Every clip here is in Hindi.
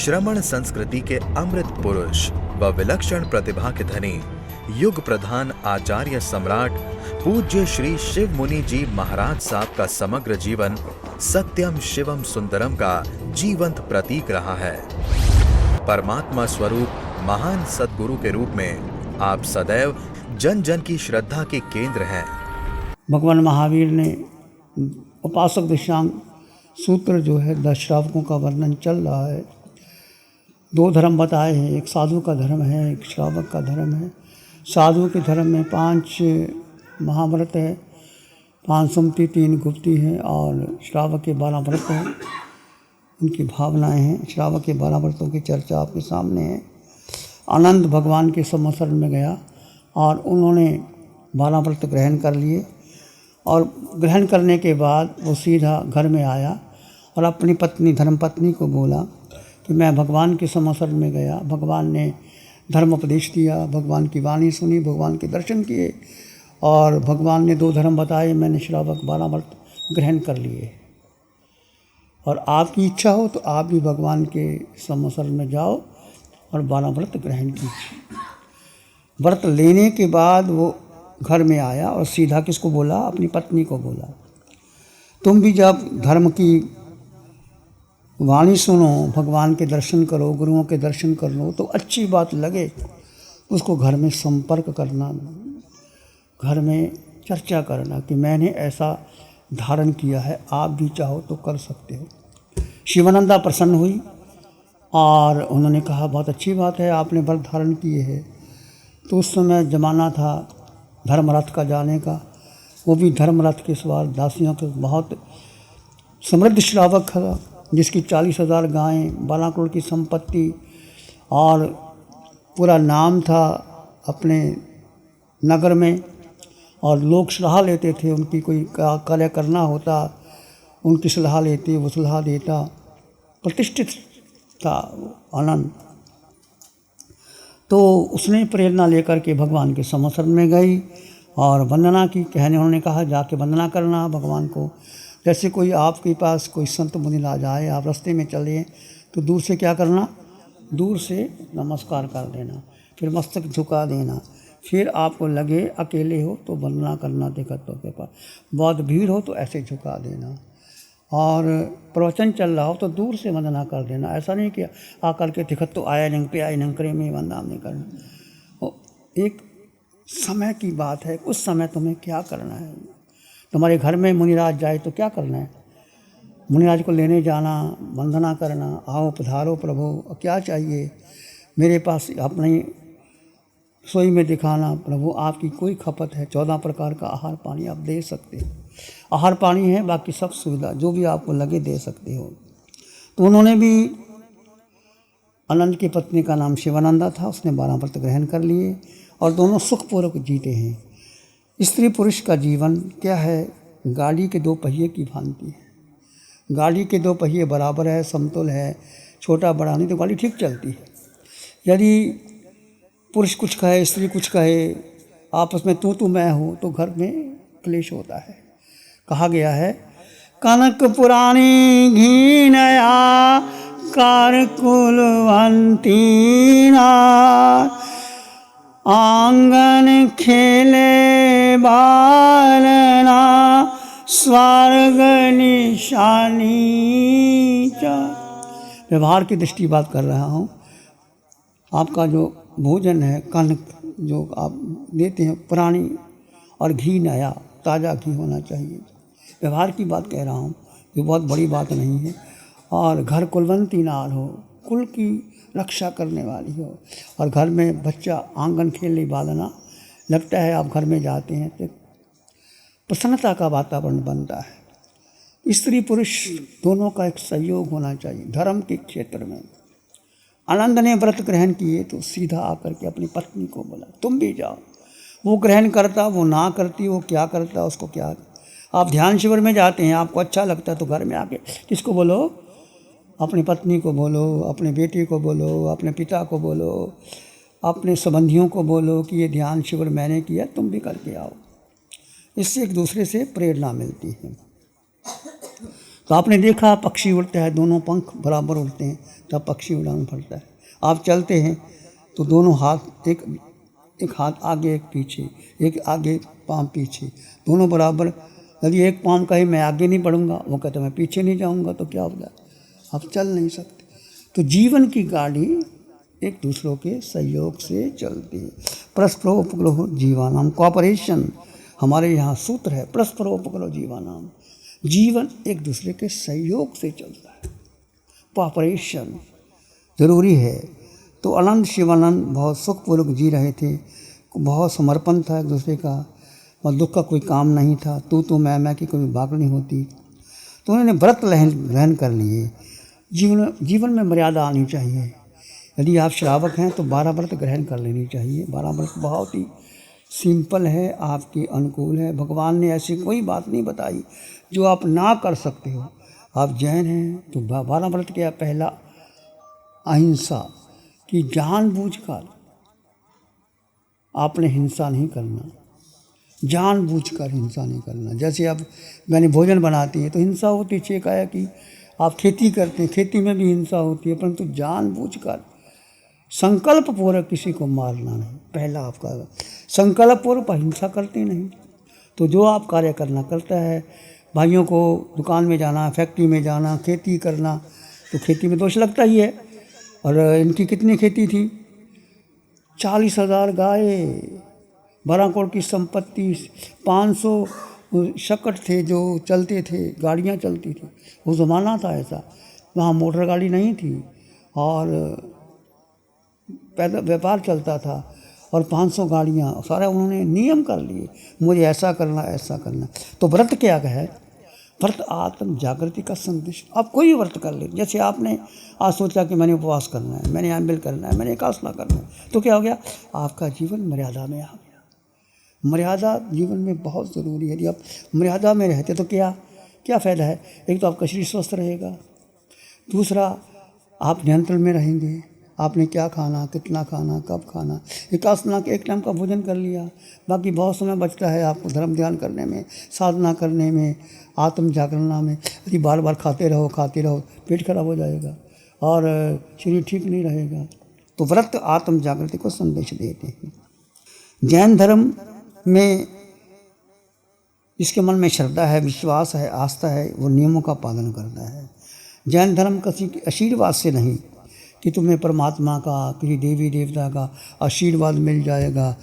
श्रमण संस्कृति के अमृत पुरुष व विलक्षण प्रतिभा के धनी युग प्रधान आचार्य सम्राट पूज्य श्री शिव मुनि जी महाराज साहब का समग्र जीवन सत्यम शिवम सुंदरम का जीवंत प्रतीक रहा है। परमात्मा स्वरूप महान सद्गुरु के रूप में आप सदैव जन जन की श्रद्धा के केंद्र हैं। भगवान महावीर ने उपासक दिशांग सूत्र जो है 10 श्रावकों का वर्णन चल रहा है। 2 धर्म बताए हैं, एक साधु का धर्म है, एक श्रावक का धर्म है। साधु के धर्म में 5 महाव्रत है, 5 सुमति 3 गुप्ती हैं और श्रावक के 12 व्रत हैं। उनकी भावनाएं हैं। श्रावक के 12 व्रतों की चर्चा आपके सामने है। आनंद भगवान के संवत्सरण में गया और उन्होंने 12 व्रत ग्रहण कर लिए और ग्रहण करने के बाद वो सीधा घर में आया और अपनी पत्नी धर्मपत्नी को बोला कि मैं भगवान के संवत्सरण में गया, भगवान ने धर्म उपदेश दिया, भगवान की वाणी सुनी, भगवान के दर्शन किए और भगवान ने 2 धर्म बताए, मैंने श्रावक 12 व्रत ग्रहण कर लिए और आपकी इच्छा हो तो आप भी भगवान के संवत्सरण में जाओ और 12 व्रत ग्रहण कीजिए। व्रत लेने के बाद वो घर में आया और सीधा किसको बोला? अपनी पत्नी को बोला, तुम भी जब धर्म की वाणी सुनो, भगवान के दर्शन करो, गुरुओं के दर्शन कर लो तो अच्छी बात लगे उसको घर में संपर्क करना, घर में चर्चा करना कि मैंने ऐसा धारण किया है, आप भी चाहो तो कर सकते हो। शिवानंदा प्रसन्न हुई और उन्होंने कहा बहुत अच्छी बात है, आपने व्रत धारण किए है। तो उस समय ज़माना था धर्मरथ का जाने का, वो भी धर्मरथ के सवार दासियों के बहुत समृद्ध श्रावक था जिसकी 40,000 गायें, 12 करोड़ की संपत्ति और पूरा नाम था अपने नगर में और लोग सलाह लेते थे, उनकी कोई कार्य करना होता उनकी सलाह लेते, वो सलाह देता, प्रतिष्ठित था आनंद। तो उसने प्रेरणा लेकर के भगवान के संवत्सरण में गई और वंदना की। कहने उन्होंने कहा जाके वंदना करना भगवान को। जैसे कोई आपके पास कोई संत मुनि आ जाए, आप रास्ते में चले तो दूर से क्या करना? दूर से नमस्कार कर देना, फिर मस्तक झुका देना। फिर आपको लगे अकेले हो तो वंदना करना दिक्कतों के पास, बहुत भीड़ हो तो ऐसे झुका देना और प्रवचन चल रहा हो तो दूर से वंदना कर देना। ऐसा नहीं कि आकर के दिक्कत तो आया नहीं पे आए नहीं करे में वंदना नहीं करना। एक समय की बात है, उस समय तुम्हें क्या करना है। तुम्हारे घर में मुनिराज जाए तो क्या करना है? मुनिराज को लेने जाना, वंदना करना, आओ पधारो प्रभु, क्या चाहिए मेरे पास, अपनी रसोई में दिखाना, प्रभु आपकी कोई खपत है, 14 प्रकार का आहार पानी आप दे सकते हो। आहार पानी है, बाकी सब सुविधा जो भी आपको लगे दे सकते हो। तो उन्होंने भी, आनंद की पत्नी का नाम शिवानंदा था, उसने 12 व्रत ग्रहण कर लिए और दोनों सुखपूर्वक जीते हैं। स्त्री पुरुष का जीवन क्या है? गाड़ी के 2 पहिए की भांति है। गाड़ी के 2 पहिए बराबर है, समतुल है, छोटा बड़ा नहीं तो गाड़ी ठीक चलती है। यदि पुरुष कुछ कहे, स्त्री कुछ कहे, आपस में तू मैं हो तो घर में क्लेश होता है। कहा गया है, कनक पुरानी घी नया कार कुलवंती आंगन खेले बालना स्वर्ग निशानी। व्यवहार की दृष्टि बात कर रहा हूँ। आपका जो भोजन है, कनक जो आप देते हैं पुरानी और घी नया, ताज़ा घी होना चाहिए। व्यवहार की बात कह रहा हूँ, ये बहुत बड़ी बात नहीं है। और घर कुलवंती नार हो, कुल की रक्षा करने वाली हो और घर में बच्चा आंगन खेलने बालना। लगता है आप घर में जाते हैं तो प्रसन्नता का वातावरण बनता है। स्त्री पुरुष दोनों का एक सहयोग होना चाहिए धर्म के क्षेत्र में। आनंद ने व्रत ग्रहण किए तो सीधा आकर के अपनी पत्नी को बोला, तुम भी जाओ। वो ग्रहण करता, वो ना करती, वो क्या करता, उसको क्या। आप ध्यान शिविर में जाते हैं, आपको अच्छा लगता है तो घर में आके किसको बोलो? अपनी पत्नी को बोलो, अपने बेटे को बोलो, अपने पिता को बोलो, अपने संबंधियों को बोलो कि ये ध्यान शिविर मैंने किया, तुम भी करके आओ। इससे एक दूसरे से प्रेरणा मिलती है। तो आपने देखा पक्षी उड़ता है, दोनों पंख बराबर उड़ते हैं, तब पक्षी उड़ान भरता है। आप चलते हैं तो दोनों हाथ, एक हाथ आगे एक पीछे, एक आगे पाँव पीछे, दोनों बराबर। यदि एक पाँव कहे मैं आगे नहीं बढ़ूंगा, वो कहता मैं पीछे नहीं जाऊंगा, तो क्या होगा? आप चल नहीं सकते। तो जीवन की गाड़ी एक दूसरों के सहयोग से चलती है। परस्परोपग्रह जीवानाम, कोऑपरेशन हमारे यहाँ सूत्र है, परस्परोपग्रह जीवानाम। जीवन एक दूसरे के सहयोग से चलता है, कोऑपरेशन ज़रूरी है। तो अनंत शिवानंद बहुत सुखपूर्वक जी रहे थे, बहुत समर्पण था एक दूसरे का, और दुख का कोई काम नहीं था, तू मैं की कोई बात नहीं होती। तो उन्होंने व्रत ग्रहण कर लिए। जीवन में मर्यादा आनी चाहिए। यदि आप श्रावक हैं तो 12 व्रत ग्रहण कर लेनी चाहिए। 12 व्रत बहुत ही सिंपल है, आपके अनुकूल है। भगवान ने ऐसी कोई बात नहीं बताई जो आप ना कर सकते हो। आप जैन हैं तो 12 व्रत क्या? पहला अहिंसा, कि जानबूझकर आपने हिंसा नहीं करना, जानबूझकर हिंसा नहीं करना। जैसे अब मैंने भोजन बनाती है तो हिंसा होती है, है कि आप खेती करते हैं, खेती में भी हिंसा होती है, परंतु जानबूझकर संकल्प पूर्वक किसी को मारना नहीं। पहला आपका संकल्प पूर्वक हिंसा करते नहीं। तो जो आप कार्य करता है, भाइयों को दुकान में जाना, फैक्ट्री में जाना, खेती करना, तो खेती में दोष लगता ही है। और इनकी कितनी खेती थी? 40,000 गाय, 12 करोड़ की संपत्ति, 500 शकट थे जो चलते थे, गाड़ियाँ चलती थी। वो ज़माना था ऐसा, वहाँ मोटर गाड़ी नहीं थी और पैदल व्यापार चलता था, और 500 गाड़ियाँ, सारा उन्होंने नियम कर लिए, मुझे ऐसा करना, ऐसा करना। तो व्रत क्या है? व्रत आत्म जागृति का संदेश। आप कोई व्रत कर ले, जैसे आपने आज सोचा कि मैंने उपवास करना है, मैंने आंबिल करना है, मैंने एकासना करना है, तो क्या हो गया? आपका जीवन मर्यादा में आ गया। मर्यादा जीवन में बहुत ज़रूरी है। यदि आप मर्यादा में रहते तो क्या फ़ायदा है? एक तो आपका शरीर स्वस्थ रहेगा, दूसरा आप नियंत्रण में रहेंगे। आपने क्या खाना, कितना खाना, कब खाना। एकासना के एक टाइम का भोजन कर लिया, बाकी बहुत समय बचता है आपको धर्म ध्यान करने में, साधना करने में, आत्म जागरणा में। यदि बार बार खाते रहो, पेट खराब हो जाएगा और शरीर ठीक नहीं रहेगा। तो व्रत आत्म जागृति को संदेश देते हैं। जैन धर्म में जिसके मन में श्रद्धा है, विश्वास है, आस्था है, वो नियमों का पालन करता है। जैन धर्म किसी के आशीर्वाद से नहीं कि तुम्हें परमात्मा का, किसी देवी देवता का आशीर्वाद मिल जाएगा,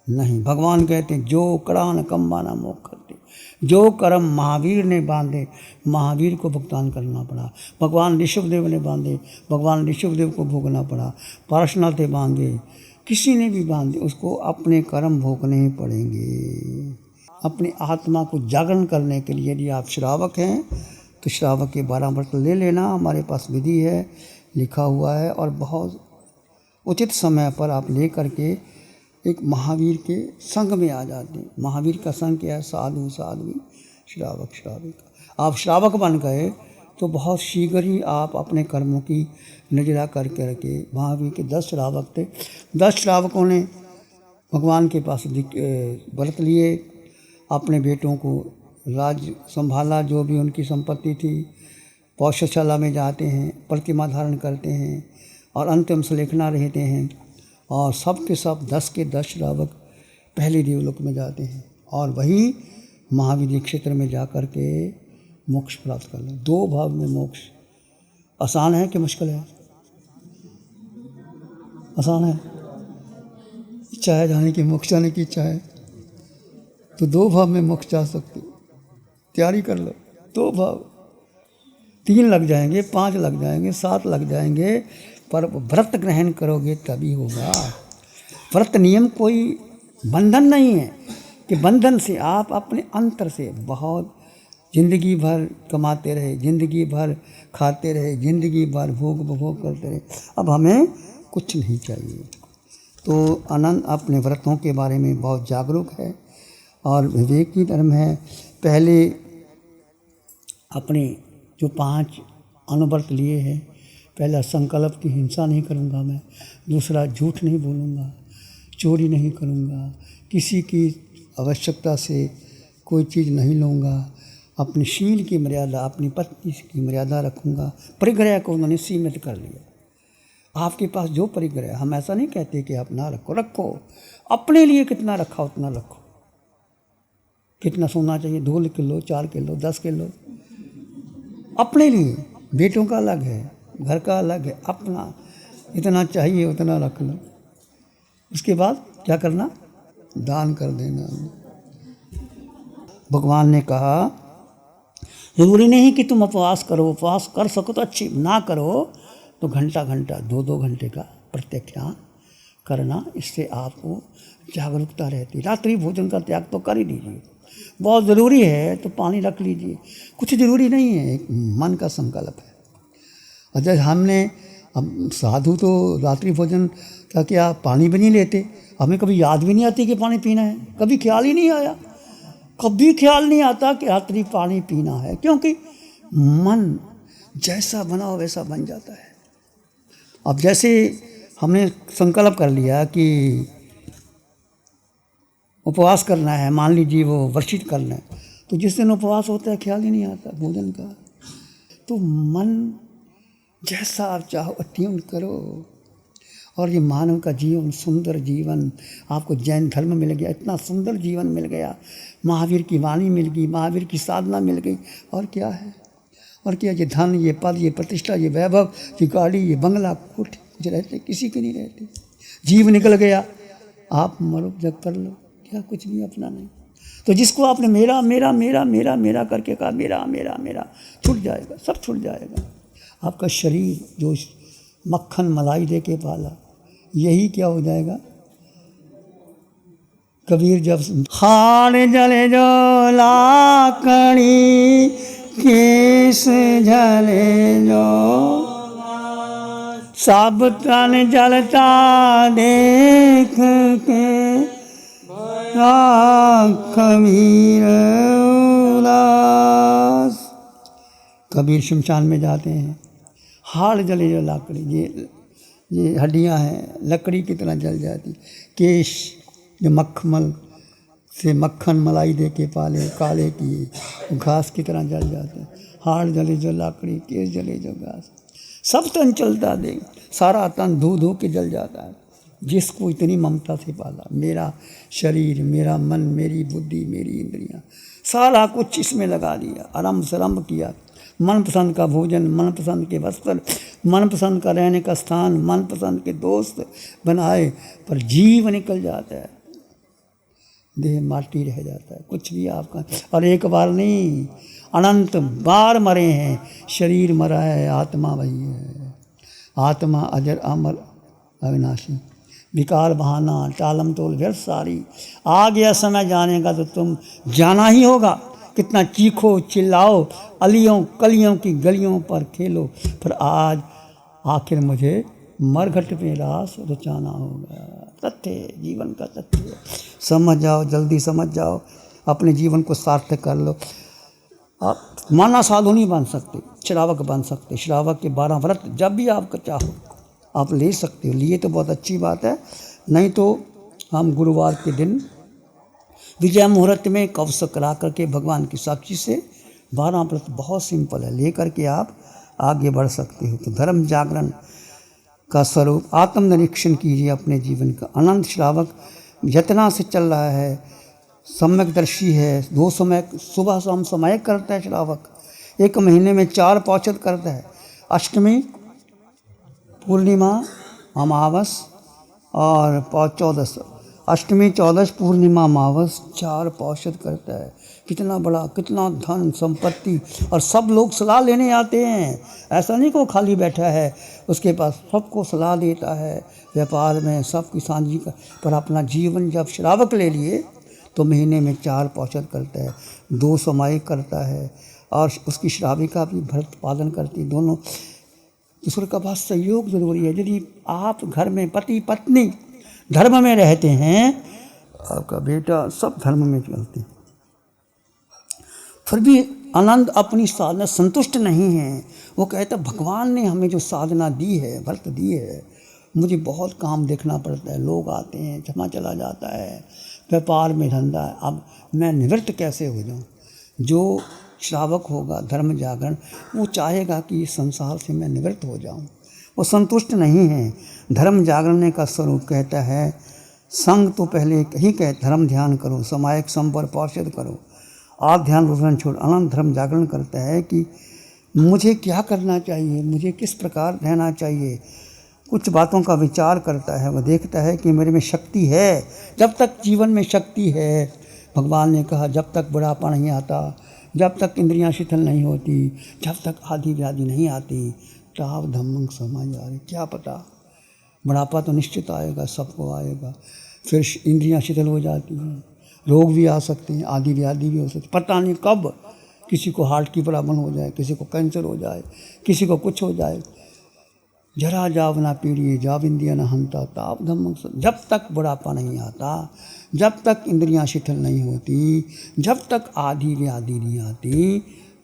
नहीं। भगवान कहते हैं जो करान कम्बाना मोक्ष करते, जो कर्म महावीर ने बांधे, महावीर को भुगतान करना पड़ा। भगवान ऋषभदेव ने बांधे, भगवान ऋषभदेव को भोगना पड़ा। पार्श्वनाथ ने बांधे, किसी ने भी बांधे, उसको अपने कर्म भोगने पड़ेंगे। अपनी आत्मा को जागरण करने के लिए यदि आप श्रावक हैं तो श्रावक के 12 व्रत ले लेना। हमारे पास विधि है, लिखा हुआ है, और बहुत उचित समय पर आप ले करके एक महावीर के संग में आ जाते हैं। महावीर का संग क्या है? साधु साध्वी, श्रावक श्राविका। आप श्रावक बन गए तो बहुत शीघ्र ही आप अपने कर्मों की नजरा करके रखे। महावीर के 10 श्रावक थे, 10 श्रावकों ने भगवान के पास व्रत लिए, अपने बेटों को राज्य संभाला, जो भी उनकी संपत्ति थी। पौषशाला में जाते हैं, प्रतिमा धारण करते हैं और अंतिम सुलेखना रहते हैं, और सब के सब 10 के 10 श्रावक पहले देवलोक में जाते हैं और वही महावीर क्षेत्र में जा कर के मोक्ष प्राप्त कर लें। 2 भाव में मोक्ष आसान है कि मुश्किल है? आसान है। इच्छा है जाने की, मोक्ष जाने की इच्छा है तो 2 भाव में मोक्ष जा सकते, तैयारी कर लो। 2 भाव, 3 लग जाएंगे, 5 लग जाएंगे, 7 लग जाएंगे, पर व्रत ग्रहण करोगे तभी होगा। व्रत नियम कोई बंधन नहीं है कि बंधन से आप अपने अंतर से बहुत ज़िंदगी भर कमाते रहे, ज़िंदगी भर खाते रहे, ज़िंदगी भर भोग उपभोग करते रहे। अब हमें कुछ नहीं चाहिए। तो अनंत अपने व्रतों के बारे में बहुत जागरूक है और विवेक की धर्म है। पहले अपने जो 5 अनुव्रत लिए हैं, पहला संकल्प की हिंसा नहीं करूँगा मैं, दूसरा झूठ नहीं बोलूँगा, चोरी नहीं करूँगा, किसी की आवश्यकता से कोई चीज़ नहीं लूँगा, अपनी शील की मर्यादा, अपनी पत्नी की मर्यादा रखूँगा। परिग्रह को उन्होंने सीमित कर लिया। आपके पास जो परिग्रह, हम ऐसा नहीं कहते कि आप ना रखो, रखो। अपने लिए कितना रखा उतना रखो। कितना सोना चाहिए, 2 किलो, 4 किलो, 10 किलो, अपने लिए। बेटों का अलग है, घर का अलग है, अपना इतना चाहिए उतना रख लो। उसके बाद क्या करना, दान कर देना। भगवान ने कहा ज़रूरी नहीं कि तुम उपवास करो, उपवास कर सको तो अच्छी, ना करो तो घंटा घंटा 2-2 घंटे का प्रत्याख्यान करना। इससे आपको जागरूकता रहती। रात्रि भोजन का त्याग तो कर ही दीजिए। बहुत ज़रूरी है तो पानी रख लीजिए। कुछ ज़रूरी नहीं है, एक मन का संकल्प है। और जब हमने, अब साधु तो रात्रि भोजन का क्या पानी भी नहीं लेते। हमें कभी याद भी नहीं आती कि पानी पीना है, कभी ख्याल ही नहीं आया। कभी ख्याल नहीं आता कि रात्रि पानी पीना है, क्योंकि मन जैसा बना हो वैसा बन जाता है। अब जैसे हमने संकल्प कर लिया कि उपवास करना है, मान लीजिए वो वर्षित करना है, तो जिस दिन उपवास होता है ख्याल ही नहीं आता भोजन का। तो मन जैसा आप चाहो अट्यून करो। और ये मानव का जीवन, सुंदर जीवन, आपको जैन धर्म मिल गया, इतना सुंदर जीवन मिल गया, महावीर की वाणी मिल गई, महावीर की साधना मिल गई। और क्या है, और क्या, ये धन, ये पद, ये प्रतिष्ठा, ये वैभव, ये गाड़ी, ये बंगला, कुछ रहते, किसी के नहीं रहते। जीव निकल गया, आप मरो जग कर लो, क्या कुछ भी अपना नहीं। तो जिसको आपने मेरा मेरा मेरा मेरा मेरा करके कहा, मेरा मेरा मेरा, छूट जाएगा, सब छूट जाएगा। आपका शरीर जो मक्खन मलाई दे के पाला, यही क्या हो जाएगा। कबीर जब हार जले जो लाकड़ी, केस जले जो, सब तन जलता देख के, कबीर उदास। कबीर शमशान में जाते हैं, हाड़ जले जो लाकड़ी, ये हड्डियां हैं लकड़ी की तरह जल जाती। केश जो मखमल से मक्खन मलाई दे के पाले, काले किए, घास की तरह जल जाते हैं। हाड़ जले जो लाकड़ी, केश जले जो घास, सब तन चलता दे, सारा तन धो धो के जल जाता है। जिसको इतनी ममता से पाला, मेरा शरीर, मेरा मन, मेरी बुद्धि, मेरी इंद्रियां, सारा कुछ इसमें लगा दिया, आरंभ सरम्भ किया। मनपसंद का भोजन, मनपसंद के वस्त्र, मनपसंद का रहने का स्थान, मनपसंद के दोस्त बनाए, पर जीव निकल जाता है, देह माटी रह जाता है, कुछ भी आपका। और एक बार नहीं, अनंत बार मरे हैं। शरीर मरा है, आत्मा वही है। आत्मा अजर अमर अविनाशी, विकार बहाना, टालम तोल व्यर्थ सारी। आ गया समय जाने का तो तुम जाना ही होगा। कितना चीखो चिल्लाओ, अलियों कलियों की गलियों पर खेलो, पर आज आखिर मुझे मरघट में रास रचाना होगा। तथ्य, जीवन का तथ्य समझ जाओ, जल्दी समझ जाओ, अपने जीवन को सार्थक कर लो। आप माना साधु नहीं बन सकते, श्रावक बन सकते। श्रावक के 12 व्रत जब भी आप चाहो आप ले सकते हो। लिए तो बहुत अच्छी बात है, नहीं तो हम गुरुवार के दिन विजय मुहूर्त में कवच करा करके भगवान की साक्षी से 12 व्रत बहुत सिंपल है, लेकर के आप आगे बढ़ सकते हो। तो धर्म जागरण का स्वरूप आत्मनिरीक्षण कीजिए अपने जीवन का। अनंत श्रावक यतना से चल रहा है, सम्यकदर्शी है। 2 समय सुबह शाम समय करता है श्रावक, 1 महीने में 4 पौषध करता है। अष्टमी, पूर्णिमा, अमावस और 14, अष्टमी, 14, पूर्णिमा, अमावस, 4 पौषध करता है। कितना बड़ा, कितना धन संपत्ति, और सब लोग सलाह लेने आते हैं। ऐसा नहीं कि वो खाली बैठा है, उसके पास सबको सलाह देता है व्यापार में, सबकी सांझी का। पर अपना जीवन जब श्रावक ले लिए तो महीने में 4 पौषध करता है, 2 समायिक करता है, और उसकी श्राविका भी व्रत पालन करती। दोनों दूसरे का बहुत सहयोग जरूरी है। यदि आप घर में पति पत्नी धर्म में रहते हैं, आपका बेटा सब धर्म में चलते हैं, फिर भी आनंद अपनी साधना संतुष्ट नहीं है। वो कहता भगवान ने हमें जो साधना दी है, व्रत दी है, मुझे बहुत काम देखना पड़ता है, लोग आते हैं, जमा चला जाता है, व्यापार में धंधा है, अब मैं निवृत्त कैसे हो जाऊं। जो श्रावक होगा धर्म जागरण, वो चाहेगा कि इस संसार से मैं निवृत्त हो जाऊं। वो संतुष्ट नहीं है। धर्म जागरण का स्वरूप कहता है संग तो पहले ही कहे धर्म ध्यान करो, समायक संपर पार्षद करो, आप ध्यान रोशन छोड़। अनंत धर्म जागरण करता है कि मुझे क्या करना चाहिए, मुझे किस प्रकार रहना चाहिए। कुछ बातों का विचार करता है, वह देखता है कि मेरे में शक्ति है। जब तक जीवन में शक्ति है, भगवान ने कहा जब तक बुढ़ापा नहीं आता, जब तक इंद्रियां शिथिल नहीं होती, जब तक आदि व्याधि नहीं आती, ताव धम्मं समाय आ रही। क्या पता, बुढ़ापा तो निश्चित आएगा, सबको आएगा, फिर इंद्रियां शिथिल हो जाती हैं, रोग भी आ सकते हैं, आदि व्याधि भी हो सकती, पता नहीं कब किसी को हार्ट की प्रॉब्लम हो जाए, किसी को कैंसर हो जाए, किसी को कुछ हो जाए। जरा जाव ना पीड़िए जाव इंद्रिया न हंता ताप धम्मं। जब तक बुढ़ापा नहीं आता, जब तक इंद्रियां शिथिल नहीं होती, जब तक आदि व्याधि नहीं आती,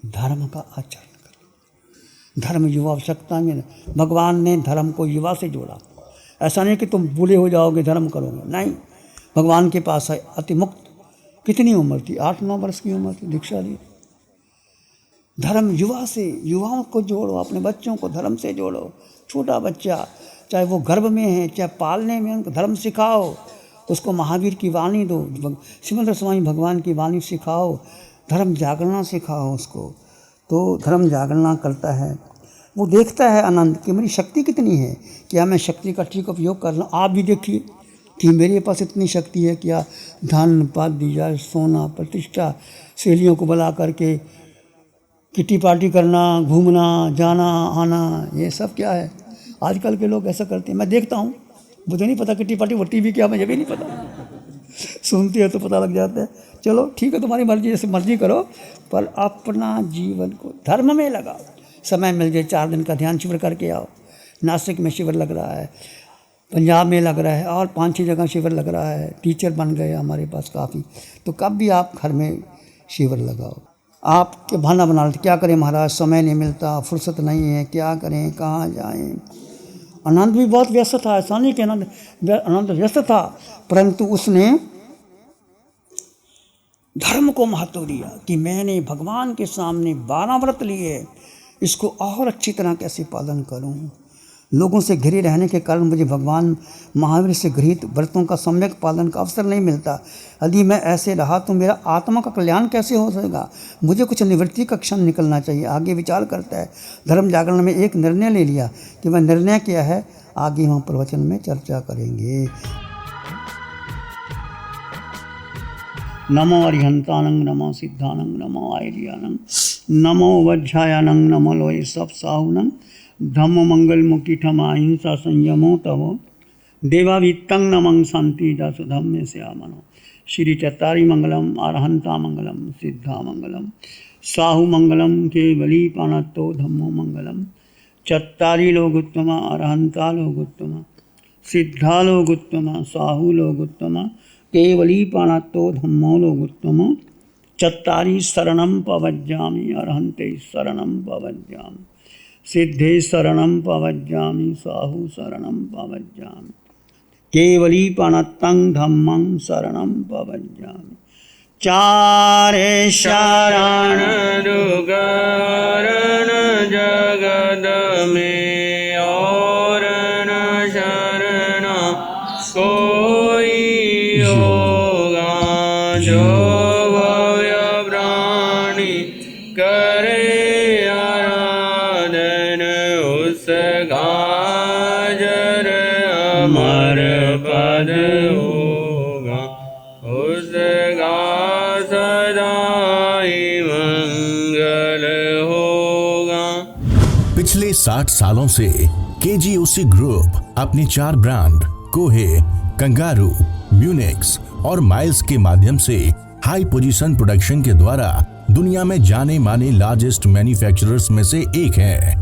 धर्म का आचरण करो। धर्म युवा आवश्यकता में, भगवान ने धर्म को युवा से जोड़ा। ऐसा नहीं कि तुम बूढ़े हो जाओगे धर्म करोगे, नहीं। भगवान के पास है अति मुक्त, कितनी उम्र थी, 8-9 वर्ष की उम्र थी, दीक्षा ली। धर्म युवा से, युवाओं को जोड़ो, अपने बच्चों को धर्म से जोड़ो। छोटा बच्चा चाहे वो गर्भ में है, चाहे पालने में, उनको धर्म सिखाओ, उसको महावीर की वाणी दो, श्रीमद स्वामी भगवान की वाणी सिखाओ, धर्म जागरणा सिखाओ उसको। तो धर्म जागरणा करता है, वो देखता है आनंद कि मेरी शक्ति कितनी है, क्या मैं शक्ति का ठीक उपयोग कर रहा हूँ। आप भी देखिए कि मेरे पास इतनी शक्ति है, क्या धन पद दिया, सोना प्रतिष्ठा, सहेलियों को बुला करके किटी पार्टी करना, घूमना जाना आना, ये सब क्या है। आजकल के लोग ऐसा करते हैं, मैं देखता हूँ, मुझे नहीं पता किटी पार्टी वो टीवी क्या, मुझे भी नहीं पता, सुनती है तो पता लग जाता है। चलो ठीक है, तुम्हारी मर्जी, जैसे मर्जी करो, पर अपना जीवन को धर्म में लगाओ। समय मिल जाए 4 दिन का ध्यान शिविर करके आओ। नासिक में शिविर लग रहा है, पंजाब में लग रहा है, और 5-6 जगह शिविर लग रहा है। टीचर बन गए हमारे पास काफ़ी, तो कब भी आप घर में शिविर लगाओ। आप के बहाना बना लेते, क्या करें महाराज, समय नहीं मिलता, फुर्सत नहीं है, क्या करें, कहाँ जाएं। आनंद भी बहुत व्यस्त था, ऐसा नहीं कि आनंद व्यस्त था, परंतु उसने धर्म को महत्व दिया कि मैंने भगवान के सामने 12 व्रत लिए, इसको और अच्छी तरह कैसे पालन करूं। लोगों से घिरे रहने के कारण मुझे भगवान महावीर से गृहीत व्रतों का सम्यक पालन का अवसर नहीं मिलता। यदि मैं ऐसे रहा तो मेरा आत्मा का कल्याण कैसे हो सकेगा। मुझे कुछ निवृत्ति का क्षण निकलना चाहिए। आगे विचार करता है। धर्म जागरण में एक निर्णय ले लिया कि वह निर्णय क्या है, आगे हम प्रवचन में चर्चा करेंगे। नमो अरिहंतानंग, नमो सिद्धानंग, नमो आयरियानंग, नमो वज्रायानंग, नमो लोय सब साहुनंग, धम्म मंगल मुक्ति ठमा अहिंसा संयमो तवो, देवावित्तं नमं शांति दास धम्मे श्यामनो। श्री चत्तारी मंगलम, अरहंता मंगलम, सिद्धा मंगलम, साहु मंगलम, केवली पाणत्तो धम्मो मंगलम। चत्तारी लोग उत्तमा, अरहंता लोग उत्तमा, सिद्धा लोग उत्तमा, साहु लोग उत्तमा, केवली पाणत्तो धम्मो लोग उत्तमा। चत्तारी शरणं पवज्जामि, अरहंते शरणं पवज्जामि, सिद्धे शरणं पवज्जामि, साहु शरणं पवज्जामि, केवली पाणत्तं धम्मं शरणं पवज्जामि। चारे शरण दुगरण जगद में और न शरण कोई होगा, जो भव्य प्राणी करे आराधन उसका जर अमर पद होगा, उसका सदा ही मंगल होगा। पिछले 60 सालों से केजीओसी ग्रुप अपने 4 ब्रांड कोहे, कंगारू, म्यूनिक्स और माइल्स के माध्यम से हाई पोजीशन प्रोडक्शन के द्वारा दुनिया में जाने माने लार्जेस्ट मैन्युफैक्चरर्स में से एक है।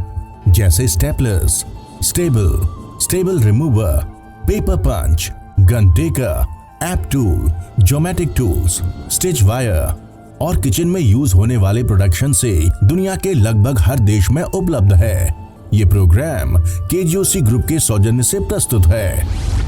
जैसे staplers, staple remover, paper punch, gun tacker, app tool, geometric tools, stitch wire और किचन में यूज होने वाले प्रोडक्शन से दुनिया के लगभग हर देश में उपलब्ध है। ये प्रोग्राम केजीओसी ग्रुप के सौजन्य से प्रस्तुत है।